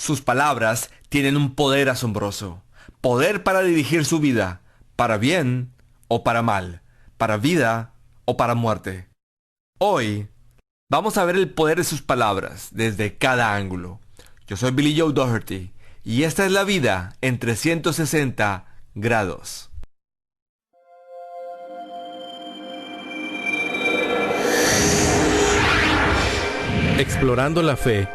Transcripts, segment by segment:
Sus palabras tienen un poder asombroso. Poder para dirigir su vida, para bien o para mal, para vida o para muerte. Hoy vamos a ver el poder de sus palabras desde cada ángulo. Yo soy Billy Joe Doherty y esta es la vida en 360 grados. Explorando la fe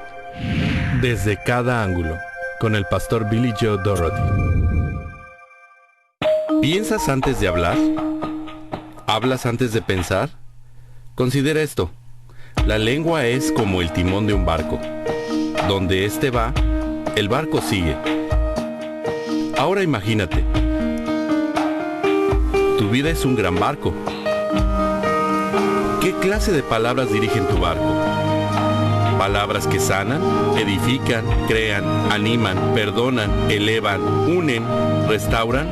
desde cada ángulo, con el pastor Billy Joe Doherty. ¿Piensas antes de hablar? ¿Hablas antes de pensar? Considera esto. La lengua es como el timón de un barco. Donde éste va, el barco sigue. Ahora imagínate. Tu vida es un gran barco. ¿Qué clase de palabras dirigen tu barco? Palabras que sanan, edifican, crean, animan, perdonan, elevan, unen, restauran.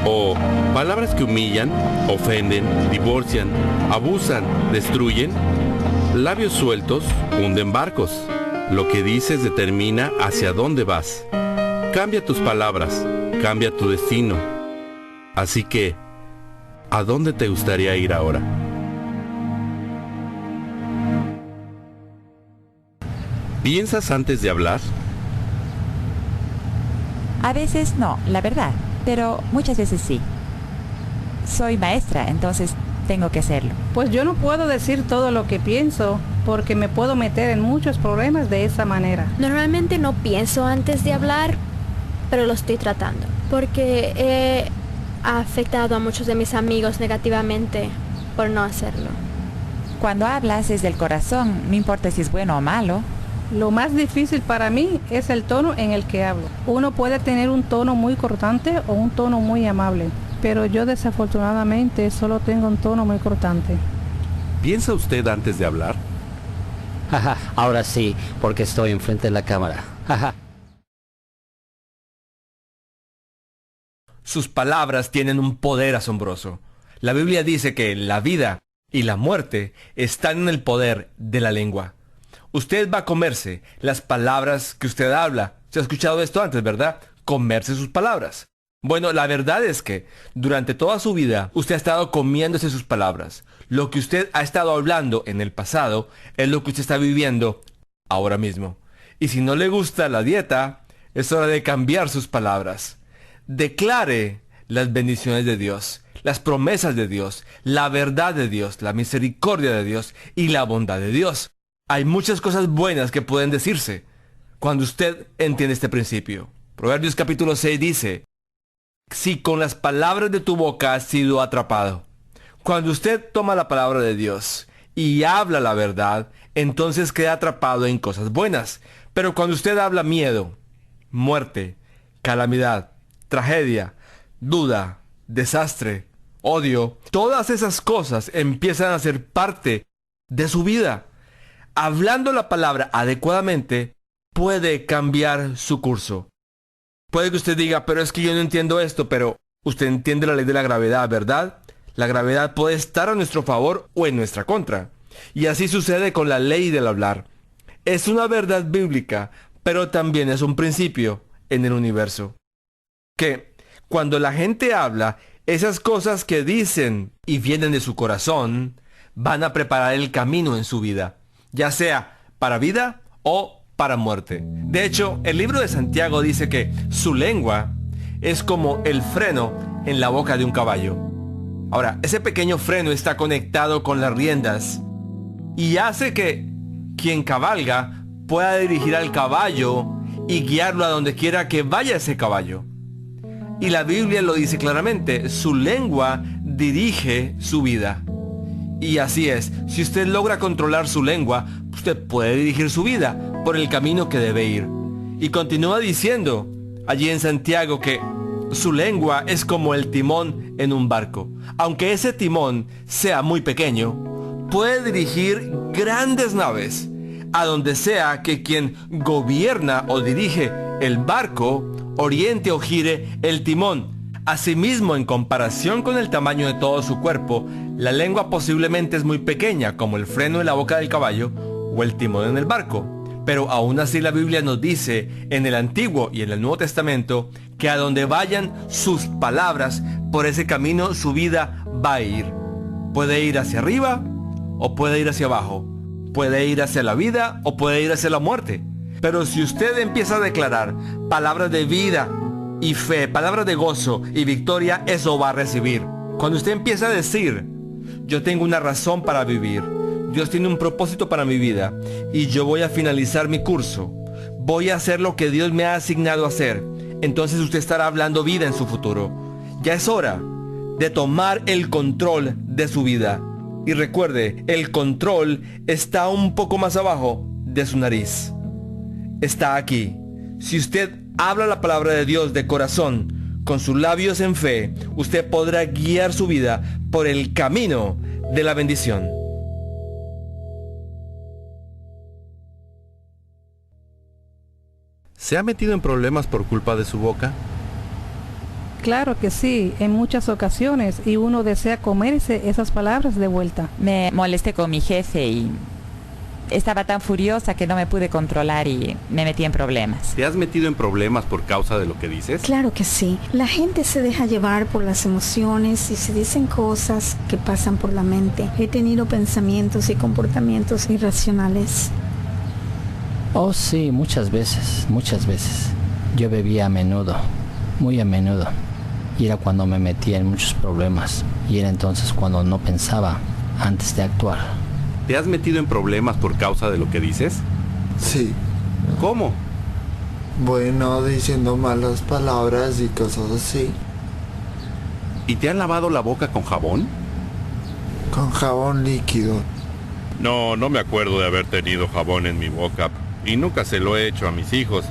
O palabras que humillan, ofenden, divorcian, abusan, destruyen. Labios sueltos hunden barcos. Lo que dices determina hacia dónde vas. Cambia tus palabras, cambia tu destino. Así que, ¿a dónde te gustaría ir ahora? ¿Piensas antes de hablar? A veces no, la verdad, pero muchas veces sí. Soy maestra, entonces tengo que hacerlo. Pues yo no puedo decir todo lo que pienso, porque me puedo meter en muchos problemas de esa manera. Normalmente no pienso antes de hablar, pero lo estoy tratando, porque he afectado a muchos de mis amigos negativamente por no hacerlo. Cuando hablas desde el corazón, no importa si es bueno o malo. Lo más difícil para mí es el tono en el que hablo. Uno puede tener un tono muy cortante o un tono muy amable, pero yo desafortunadamente solo tengo un tono muy cortante. ¿Piensa usted antes de hablar? Ahora sí, porque estoy enfrente de la cámara. Sus palabras tienen un poder asombroso. La Biblia dice que la vida y la muerte están en el poder de la lengua. Usted va a comerse las palabras que usted habla. Se ha escuchado esto antes, ¿verdad? Comerse sus palabras. Bueno, la verdad es que durante toda su vida usted ha estado comiéndose sus palabras. Lo que usted ha estado hablando en el pasado es lo que usted está viviendo ahora mismo. Y si no le gusta la dieta, es hora de cambiar sus palabras. Declare las bendiciones de Dios, las promesas de Dios, la verdad de Dios, la misericordia de Dios y la bondad de Dios. Hay muchas cosas buenas que pueden decirse cuando usted entiende este principio. Proverbios capítulo 6 dice: si con las palabras de tu boca has sido atrapado. Cuando usted toma la palabra de Dios y habla la verdad, entonces queda atrapado en cosas buenas. Pero cuando usted habla miedo, muerte, calamidad, tragedia, duda, desastre, odio, todas esas cosas empiezan a ser parte de su vida. Hablando la palabra adecuadamente, puede cambiar su curso. Puede que usted diga, pero es que yo no entiendo esto, pero usted entiende la ley de la gravedad, ¿verdad? La gravedad puede estar a nuestro favor o en nuestra contra. Y así sucede con la ley del hablar. Es una verdad bíblica, pero también es un principio en el universo. Que cuando la gente habla, esas cosas que dicen y vienen de su corazón, van a preparar el camino en su vida, ya sea para vida o para muerte. De hecho, el libro de Santiago dice que su lengua es como el freno en la boca de un caballo. Ahora, ese pequeño freno está conectado con las riendas y hace que quien cabalga pueda dirigir al caballo y guiarlo a donde quiera que vaya ese caballo. Y la Biblia lo dice claramente, su lengua dirige su vida. Y así es, si usted logra controlar su lengua, usted puede dirigir su vida por el camino que debe ir. Y continúa diciendo allí en Santiago que su lengua es como el timón en un barco. Aunque ese timón sea muy pequeño, puede dirigir grandes naves a donde sea que quien gobierna o dirige el barco oriente o gire el timón. Asimismo, en comparación con el tamaño de todo su cuerpo, la lengua posiblemente es muy pequeña, como el freno en la boca del caballo o el timón en el barco. Pero aún así la Biblia nos dice en el Antiguo y en el Nuevo Testamento que a donde vayan sus palabras, por ese camino su vida va a ir. Puede ir hacia arriba o puede ir hacia abajo. Puede ir hacia la vida o puede ir hacia la muerte. Pero si usted empieza a declarar palabras de vida y fe, palabras de gozo y victoria, eso va a recibir. Cuando usted empieza a decir, yo tengo una razón para vivir, Dios tiene un propósito para mi vida y yo voy a finalizar mi curso, voy a hacer lo que Dios me ha asignado a hacer, entonces usted estará hablando vida en su futuro. Ya es hora de tomar el control de su vida. Y recuerde, el control está un poco más abajo de su nariz. Está aquí. Si usted habla la palabra de Dios de corazón, con sus labios en fe, usted podrá guiar su vida por el camino de la bendición. ¿Se ha metido en problemas por culpa de su boca? Claro que sí, en muchas ocasiones, y uno desea comerse esas palabras de vuelta. Me molesté con mi jefe y estaba tan furiosa que no me pude controlar y me metí en problemas. ¿Te has metido en problemas por causa de lo que dices? Claro que sí. La gente se deja llevar por las emociones y se dicen cosas que pasan por la mente. He tenido pensamientos y comportamientos irracionales. Oh sí, muchas veces. Yo bebía a menudo, muy a menudo. Y era cuando me metía en muchos problemas. Y era entonces cuando no pensaba antes de actuar. ¿Te has metido en problemas por causa de lo que dices? Sí. ¿Cómo? Bueno, diciendo malas palabras y cosas así. ¿Y te han lavado la boca con jabón? Con jabón líquido. No me acuerdo de haber tenido jabón en mi boca. Y nunca se lo he hecho a mis hijos.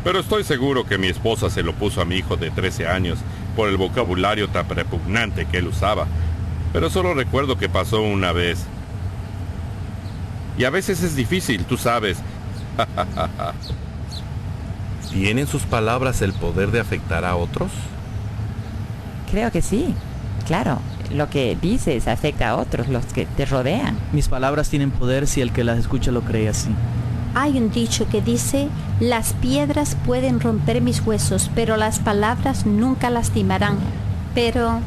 Pero estoy seguro que mi esposa se lo puso a mi hijo de 13 años por el vocabulario tan repugnante que él usaba. Pero solo recuerdo que pasó una vez. Y a veces es difícil, tú sabes. ¿Tienen sus palabras el poder de afectar a otros? Creo que sí, claro. Lo que dices afecta a otros, los que te rodean. Mis palabras tienen poder si el que las escucha lo cree así. Hay un dicho que dice, las piedras pueden romper mis huesos, pero las palabras nunca lastimarán. Pero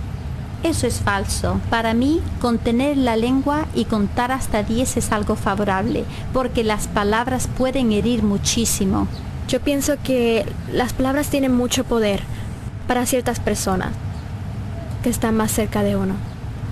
eso es falso. Para mí, contener la lengua y contar hasta 10 es algo favorable, porque las palabras pueden herir muchísimo. Yo pienso que las palabras tienen mucho poder para ciertas personas que están más cerca de uno.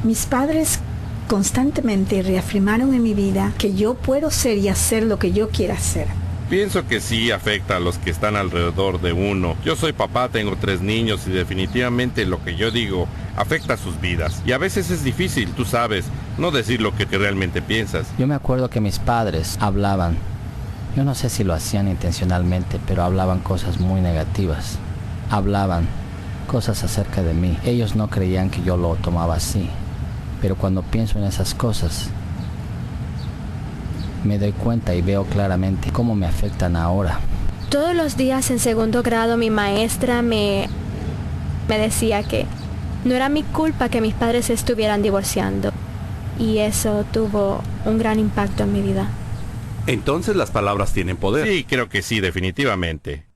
Mis padres constantemente reafirmaron en mi vida que yo puedo ser y hacer lo que yo quiera hacer. Pienso que sí afecta a los que están alrededor de uno. Yo soy papá, tengo 3 niños y definitivamente lo que yo digo afecta a sus vidas. Y a veces es difícil, tú sabes, no decir lo que realmente piensas. Yo me acuerdo que mis padres hablaban. Yo no sé si lo hacían intencionalmente, pero hablaban cosas muy negativas. Hablaban cosas acerca de mí. Ellos no creían que yo lo tomaba así. Pero cuando pienso en esas cosas, me doy cuenta y veo claramente cómo me afectan ahora. Todos los días en 2º grado mi maestra me decía que no era mi culpa que mis padres se estuvieran divorciando. Y eso tuvo un gran impacto en mi vida. Entonces las palabras tienen poder. Sí, creo que sí, definitivamente.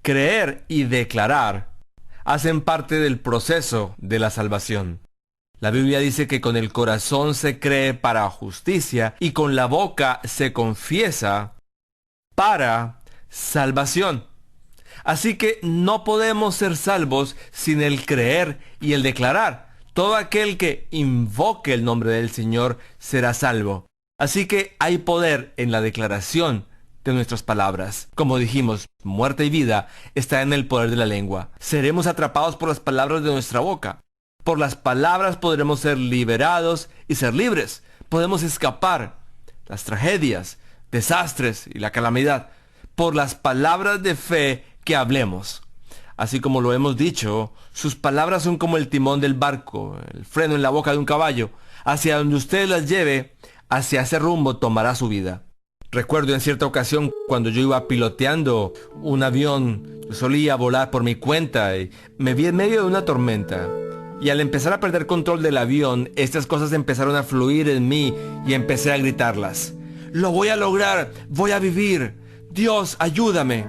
Creer y declarar hacen parte del proceso de la salvación. La Biblia dice que con el corazón se cree para justicia y con la boca se confiesa para salvación. Así que no podemos ser salvos sin el creer y el declarar. Todo aquel que invoque el nombre del Señor será salvo. Así que hay poder en la declaración de nuestras palabras. Como dijimos, muerte y vida está en el poder de la lengua. Seremos atrapados por las palabras de nuestra boca. Por las palabras podremos ser liberados y ser libres. Podemos escapar las tragedias, desastres y la calamidad por las palabras de fe que hablemos. Así como lo hemos dicho, sus palabras son como el timón del barco, el freno en la boca de un caballo. Hacia donde usted las lleve, hacia ese rumbo tomará su vida. Recuerdo en cierta ocasión cuando yo iba piloteando un avión, yo solía volar por mi cuenta y me vi en medio de una tormenta. Y al empezar a perder control del avión, estas cosas empezaron a fluir en mí y empecé a gritarlas. Lo voy a lograr, voy a vivir. Dios, ayúdame.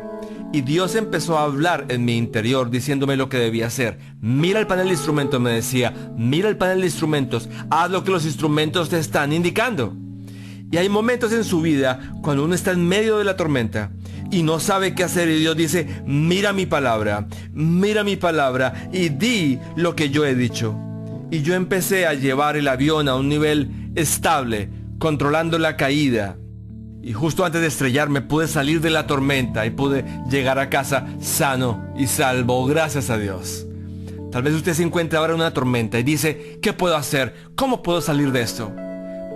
Y Dios empezó a hablar en mi interior diciéndome lo que debía hacer. Mira el panel de instrumentos, me decía. Mira el panel de instrumentos. Haz lo que los instrumentos te están indicando. Y hay momentos en su vida cuando uno está en medio de la tormenta y no sabe qué hacer, y Dios dice, mira mi palabra y di lo que yo he dicho. Y yo empecé a llevar el avión a un nivel estable, controlando la caída. Y justo antes de estrellarme pude salir de la tormenta y pude llegar a casa sano y salvo, gracias a Dios. Tal vez usted se encuentre ahora en una tormenta y dice, ¿qué puedo hacer? ¿Cómo puedo salir de esto?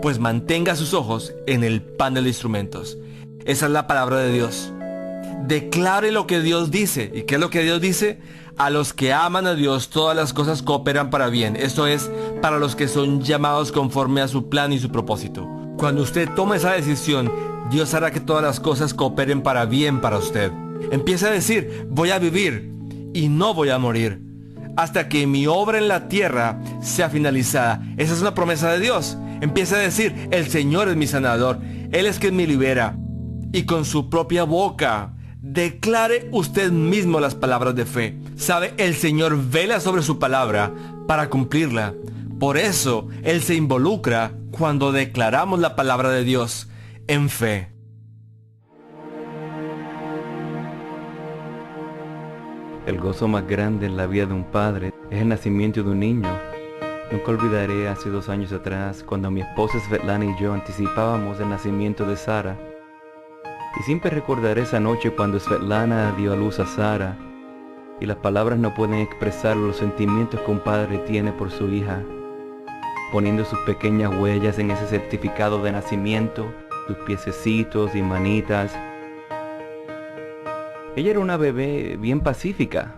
Pues mantenga sus ojos en el panel de instrumentos. Esa es la palabra de Dios. Declare lo que Dios dice. ¿Y qué es lo que Dios dice? A los que aman a Dios, todas las cosas cooperan para bien. Esto es, para los que son llamados conforme a su plan y su propósito. Cuando usted toma esa decisión, Dios hará que todas las cosas cooperen para bien para usted. Empieza a decir, voy a vivir y no voy a morir hasta que mi obra en la tierra sea finalizada. Esa es una promesa de Dios. Empieza a decir, el Señor es mi sanador, Él es quien me libera. Y con su propia boca, declare usted mismo las palabras de fe. Sabe, el Señor vela sobre su palabra para cumplirla. Por eso, Él se involucra cuando declaramos la palabra de Dios en fe. El gozo más grande en la vida de un padre es el nacimiento de un niño. Nunca olvidaré hace 2 años atrás cuando mi esposa Svetlana y yo anticipábamos el nacimiento de Sara. Y siempre recordaré esa noche cuando Svetlana dio a luz a Sara. Y las palabras no pueden expresar los sentimientos que un padre tiene por su hija. Poniendo sus pequeñas huellas en ese certificado de nacimiento, sus piececitos y manitas. Ella era una bebé bien pacífica.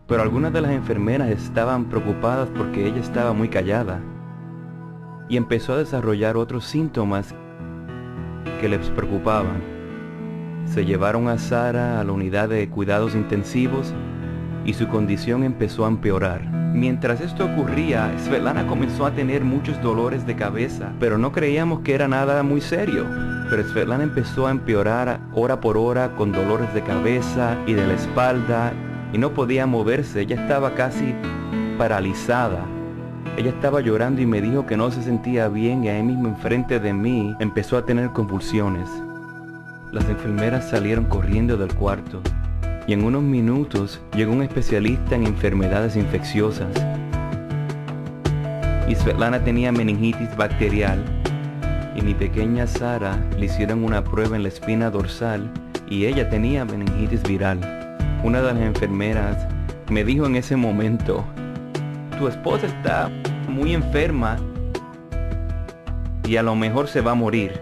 Pero algunas de las enfermeras estaban preocupadas porque ella estaba muy callada. Y empezó a desarrollar otros síntomas que les preocupaban. Se llevaron a Sara a la unidad de cuidados intensivos y su condición empezó a empeorar. Mientras esto ocurría, Svetlana comenzó a tener muchos dolores de cabeza, pero no creíamos que era nada muy serio. Pero Svetlana empezó a empeorar hora por hora con dolores de cabeza y de la espalda y no podía moverse. Ella estaba casi paralizada. Ella estaba llorando y me dijo que no se sentía bien y ahí mismo enfrente de mí empezó a tener convulsiones. Las enfermeras salieron corriendo del cuarto y en unos minutos llegó un especialista en enfermedades infecciosas. Y Svetlana tenía meningitis bacterial y mi pequeña Sara le hicieron una prueba en la espina dorsal y ella tenía meningitis viral. Una de las enfermeras me dijo en ese momento, tu esposa está muy enferma y a lo mejor se va a morir.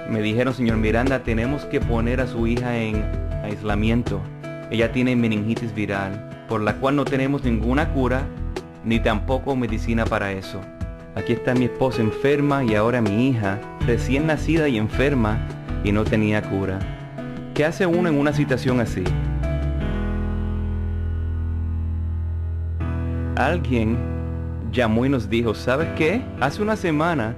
Me dijeron, señor Miranda, tenemos que poner a su hija en aislamiento. Ella tiene meningitis viral, por la cual no tenemos ninguna cura, ni tampoco medicina para eso. Aquí está mi esposa enferma y ahora mi hija, recién nacida y enferma, y no tenía cura. ¿Qué hace uno en una situación así? Alguien llamó y nos dijo, ¿sabes qué? Hace una semana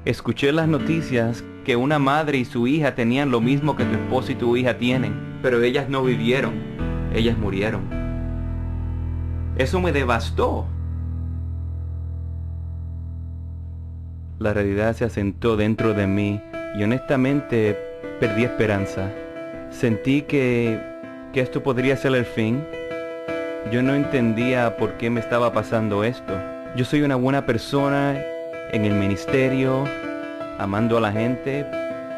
escuché las noticias que una madre y su hija tenían lo mismo que tu esposo y tu hija tienen, pero ellas no vivieron, ellas murieron. Eso me devastó. La realidad se asentó dentro de mí y honestamente perdí esperanza. Sentí que esto podría ser el fin. Yo no entendía por qué me estaba pasando esto. Yo soy una buena persona en el ministerio, amando a la gente.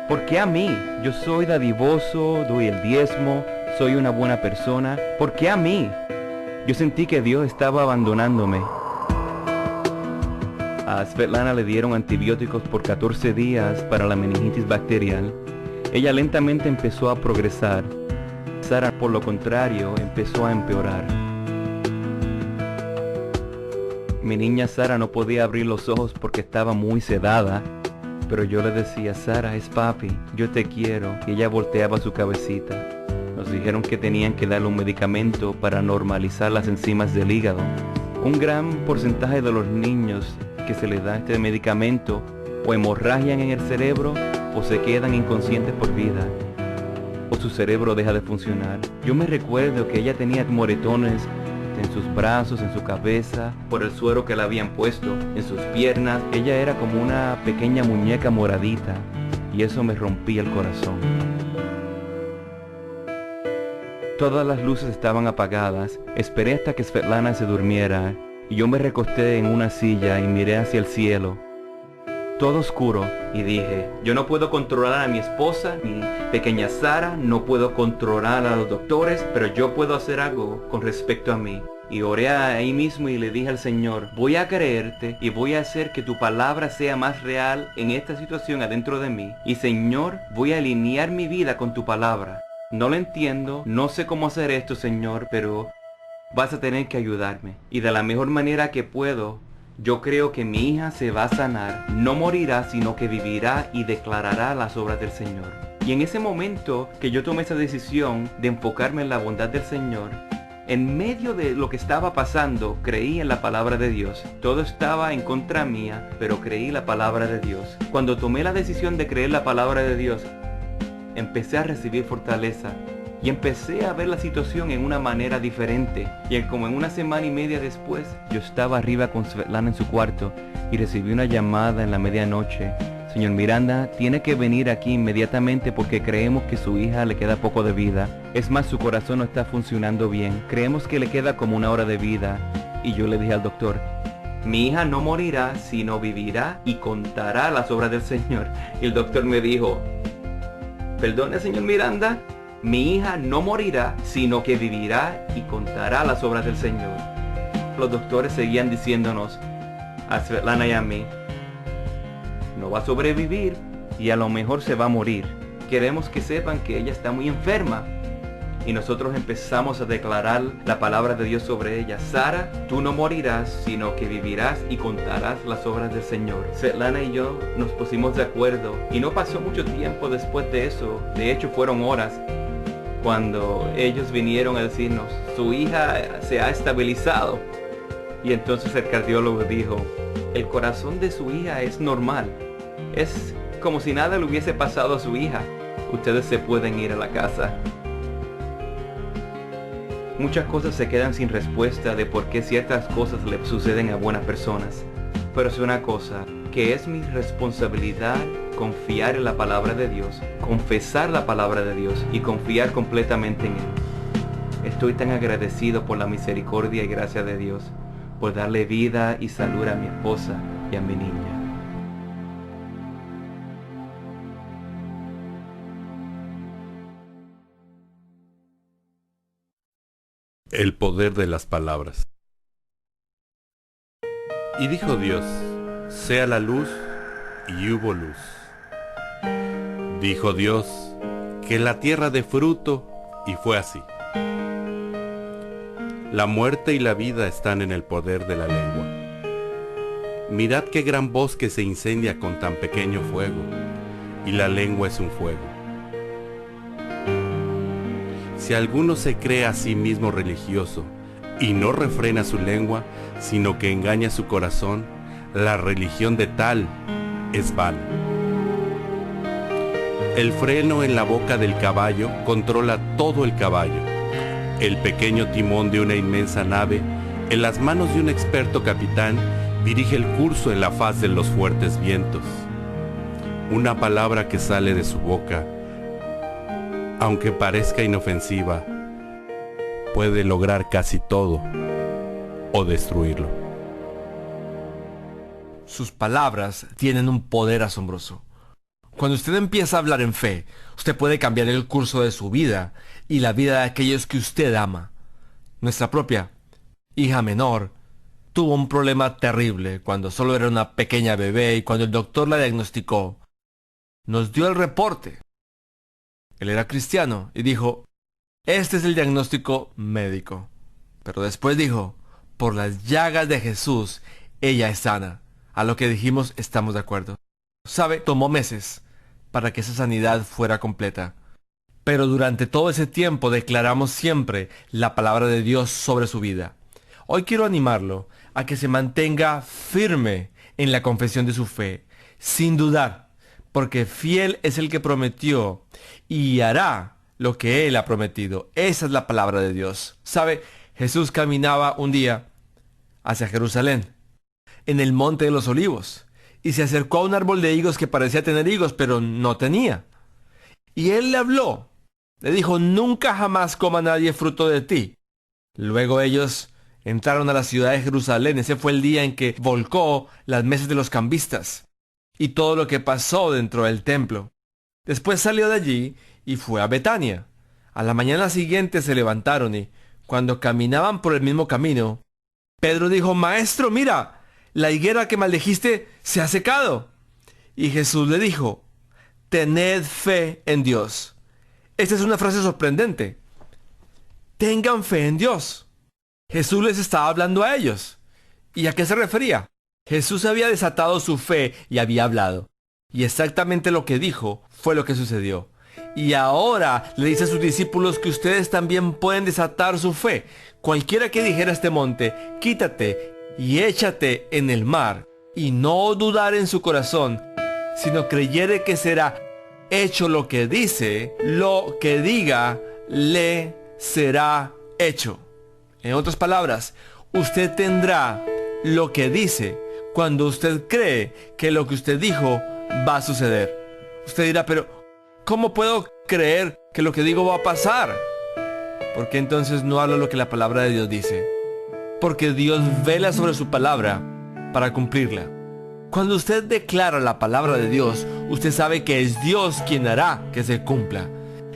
¿Por qué a mí? Yo soy dadivoso, doy el diezmo, soy una buena persona. ¿Por qué a mí? Yo sentí que Dios estaba abandonándome. A Svetlana le dieron antibióticos por 14 días para la meningitis bacterial. Ella lentamente empezó a progresar. Sara, por lo contrario, empezó a empeorar. Mi niña Sara no podía abrir los ojos porque estaba muy sedada, pero yo le decía, Sara, es papi, yo te quiero, y ella volteaba su cabecita. Nos dijeron que tenían que darle un medicamento para normalizar las enzimas del hígado. Un gran porcentaje de los niños que se les da este medicamento o hemorragian en el cerebro o se quedan inconscientes por vida, o su cerebro deja de funcionar. Yo me recuerdo que ella tenía moretones en sus brazos, en su cabeza, por el suero que le habían puesto, en sus piernas. Ella era como una pequeña muñeca moradita y eso me rompía el corazón. Todas las luces estaban apagadas. Esperé hasta que Svetlana se durmiera y yo me recosté en una silla y miré hacia el cielo. Todo oscuro, y dije, yo no puedo controlar a mi esposa, mi pequeña Sara, no puedo controlar a los doctores, pero yo puedo hacer algo con respecto a mí. Y oré ahí mismo y le dije al Señor, voy a creerte y voy a hacer que tu palabra sea más real en esta situación adentro de mí. Y Señor, voy a alinear mi vida con tu palabra. No lo entiendo, no sé cómo hacer esto, Señor, pero vas a tener que ayudarme. Y de la mejor manera que puedo, yo creo que mi hija se va a sanar, no morirá, sino que vivirá y declarará las obras del Señor. Y en ese momento que yo tomé esa decisión de enfocarme en la bondad del Señor, en medio de lo que estaba pasando, creí en la palabra de Dios. Todo estaba en contra mía, pero creí la palabra de Dios. Cuando tomé la decisión de creer la palabra de Dios, empecé a recibir fortaleza. Y empecé a ver la situación en una manera diferente. Y como en una semana y media después, yo estaba arriba con Svetlana en su cuarto y recibí una llamada en la medianoche. Señor Miranda, tiene que venir aquí inmediatamente porque creemos que su hija le queda poco de vida. Es más, su corazón no está funcionando bien. Creemos que le queda como 1 hora de vida. Y yo le dije al doctor, mi hija no morirá, sino vivirá y contará las obras del Señor. Y el doctor me dijo, perdone, señor Miranda, mi hija no morirá, sino que vivirá y contará las obras del Señor. Los doctores seguían diciéndonos, a Svetlana y a mí, no va a sobrevivir y a lo mejor se va a morir. Queremos que sepan que ella está muy enferma. Y nosotros empezamos a declarar la palabra de Dios sobre ella. Sara, tú no morirás, sino que vivirás y contarás las obras del Señor. Svetlana y yo nos pusimos de acuerdo y no pasó mucho tiempo después de eso. De hecho, fueron horas cuando ellos vinieron a decirnos, su hija se ha estabilizado. Y entonces el cardiólogo dijo, el corazón de su hija es normal. Es como si nada le hubiese pasado a su hija. Ustedes se pueden ir a la casa. Muchas cosas se quedan sin respuesta de por qué ciertas cosas le suceden a buenas personas. Pero es una cosa, que es mi responsabilidad confiar en la palabra de Dios, confesar la palabra de Dios y confiar completamente en Él. Estoy tan agradecido por la misericordia y gracia de Dios, por darle vida y salud a mi esposa y a mi niña. El poder de las palabras. Y dijo Dios, sea la luz, y hubo luz. Dijo Dios, que la tierra dé fruto, y fue así. La muerte y la vida están en el poder de la lengua. Mirad qué gran bosque se incendia con tan pequeño fuego, y la lengua es un fuego. Si alguno se cree a sí mismo religioso y no refrena su lengua, sino que engaña su corazón, la religión de tal es vana. El freno en la boca del caballo controla todo el caballo. El pequeño timón de una inmensa nave, en las manos de un experto capitán, dirige el curso en la faz de los fuertes vientos. Una palabra que sale de su boca, aunque parezca inofensiva, puede lograr casi todo o destruirlo. Sus palabras tienen un poder asombroso. Cuando usted empieza a hablar en fe, usted puede cambiar el curso de su vida y la vida de aquellos que usted ama. Nuestra propia hija menor tuvo un problema terrible cuando solo era una pequeña bebé y cuando el doctor la diagnosticó, nos dio el reporte. Él era cristiano y dijo, este es el diagnóstico médico. Pero después dijo, por las llagas de Jesús, ella es sana. A lo que dijimos, estamos de acuerdo. Sabe, tomó meses para que esa sanidad fuera completa. Pero durante todo ese tiempo declaramos siempre la palabra de Dios sobre su vida. Hoy quiero animarlo a que se mantenga firme en la confesión de su fe, sin dudar, porque fiel es el que prometió y hará lo que Él ha prometido. Esa es la palabra de Dios. ¿Sabe? Jesús caminaba un día hacia Jerusalén, en el Monte de los Olivos, y se acercó a un árbol de higos que parecía tener higos, pero no tenía. Y Él le habló. Le dijo: nunca jamás coma nadie fruto de ti. Luego ellos entraron a la ciudad de Jerusalén. Ese fue el día en que volcó las mesas de los cambistas y todo lo que pasó dentro del templo. Después salió de allí y fue a Betania. A la mañana siguiente se levantaron y, cuando caminaban por el mismo camino, Pedro dijo: Maestro, mira, la higuera que maldijiste se ha secado. Y Jesús le dijo: tened fe en Dios. Esta es una frase sorprendente. Tengan fe en Dios. Jesús les estaba hablando a ellos. ¿Y a qué se refería? Jesús había desatado su fe y había hablado. Y exactamente lo que dijo fue lo que sucedió. Y ahora le dice a sus discípulos que ustedes también pueden desatar su fe. Cualquiera que dijera a este monte: quítate y échate en el mar, y no dudar en su corazón, sino creyere que será hecho lo que dice, lo que diga, le será hecho. En otras palabras, usted tendrá lo que dice cuando usted cree que lo que usted dijo va a suceder. Usted dirá: pero ¿cómo puedo creer que lo que digo va a pasar? Porque entonces no hablo lo que la palabra de Dios dice. Porque Dios vela sobre su palabra para cumplirla. Cuando usted declara la palabra de Dios, usted sabe que es Dios quien hará que se cumpla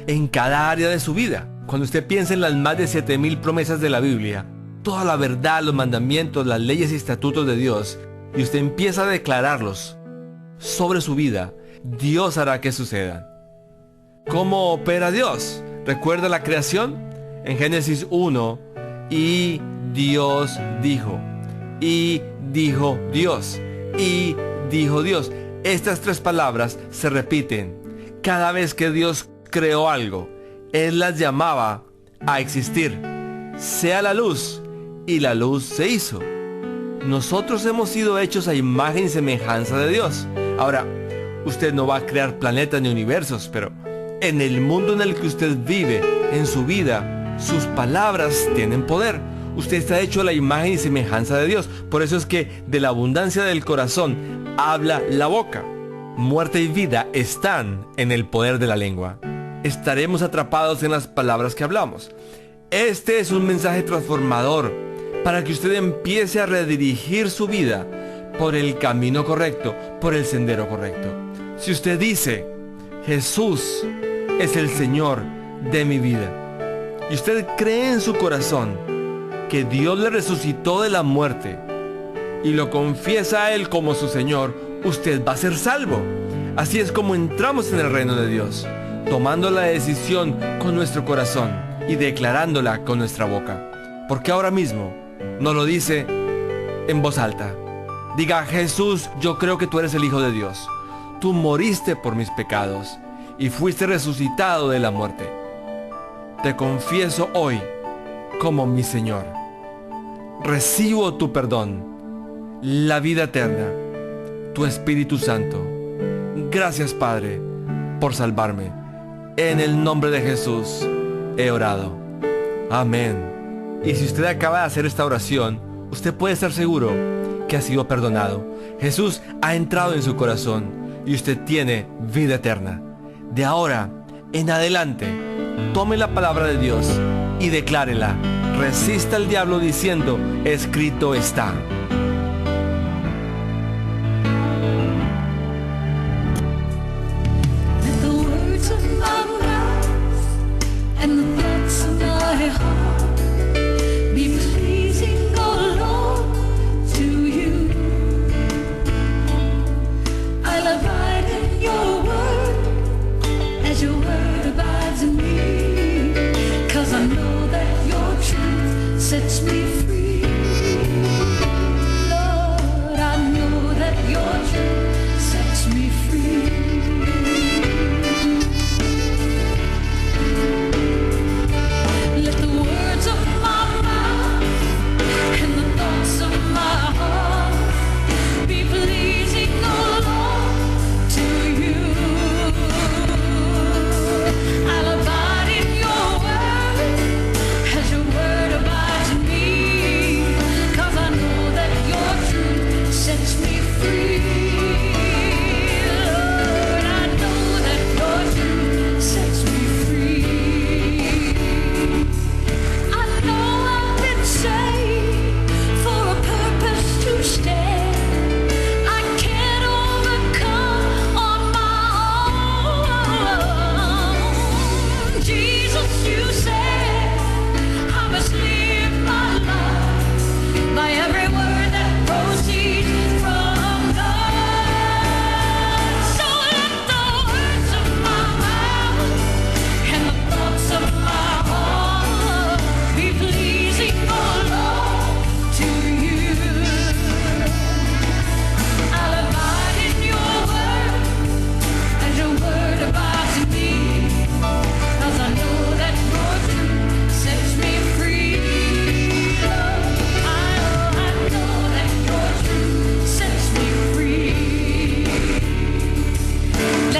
en cada área de su vida. Cuando usted piensa en las más de 7,000 promesas de la Biblia, toda la verdad, los mandamientos, las leyes y estatutos de Dios, y usted empieza a declararlos sobre su vida, Dios hará que sucedan. ¿Cómo opera Dios? ¿Recuerda la creación? En Génesis 1, y Dios dijo, y dijo Dios, y dijo Dios. Estas tres palabras se repiten. Cada vez que Dios creó algo, Él las llamaba a existir. Sea la luz, y la luz se hizo. Nosotros hemos sido hechos a imagen y semejanza de Dios. Ahora, usted no va a crear planetas ni universos, pero en el mundo en el que usted vive, en su vida, sus palabras tienen poder. Usted está hecho a la imagen y semejanza de Dios. Por eso es que de la abundancia del corazón habla la boca. Muerte y vida están en el poder de la lengua. Estaremos atrapados en las palabras que hablamos. Este es un mensaje transformador para que usted empiece a redirigir su vida por el camino correcto, por el sendero correcto. Si usted dice: Jesús es el Señor de mi vida, y usted cree en su corazón que Dios le resucitó de la muerte y lo confiesa a Él como su Señor, usted va a ser salvo. Así es como entramos en el reino de Dios, tomando la decisión con nuestro corazón y declarándola con nuestra boca. Porque ahora mismo nos lo dice en voz alta. Diga: Jesús, yo creo que tú eres el Hijo de Dios. Tú moriste por mis pecados y fuiste resucitado de la muerte. Te confieso hoy como mi Señor. Recibo tu perdón, la vida eterna, tu Espíritu Santo. Gracias, Padre, por salvarme. En el nombre de Jesús he orado. Amén. Y si usted acaba de hacer esta oración, usted puede estar seguro que ha sido perdonado. Jesús ha entrado en su corazón y usted tiene vida eterna. De ahora en adelante, tome la palabra de Dios y declárela. Resista al diablo diciendo: escrito está. Sets me free, Lord, I know that your truth sets me free.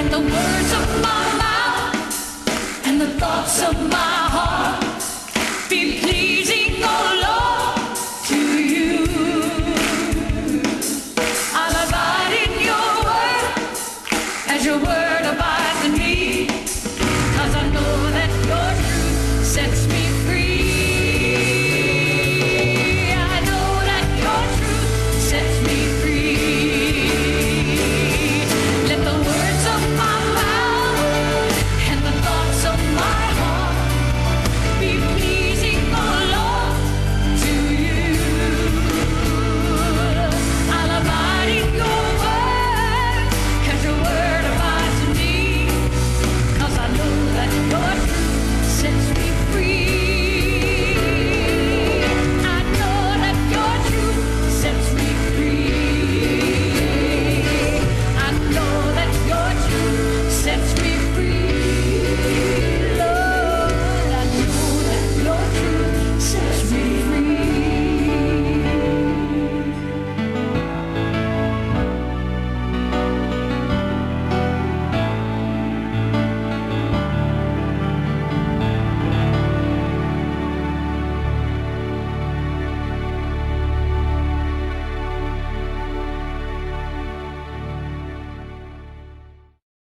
and the words of my mouth and the thoughts of my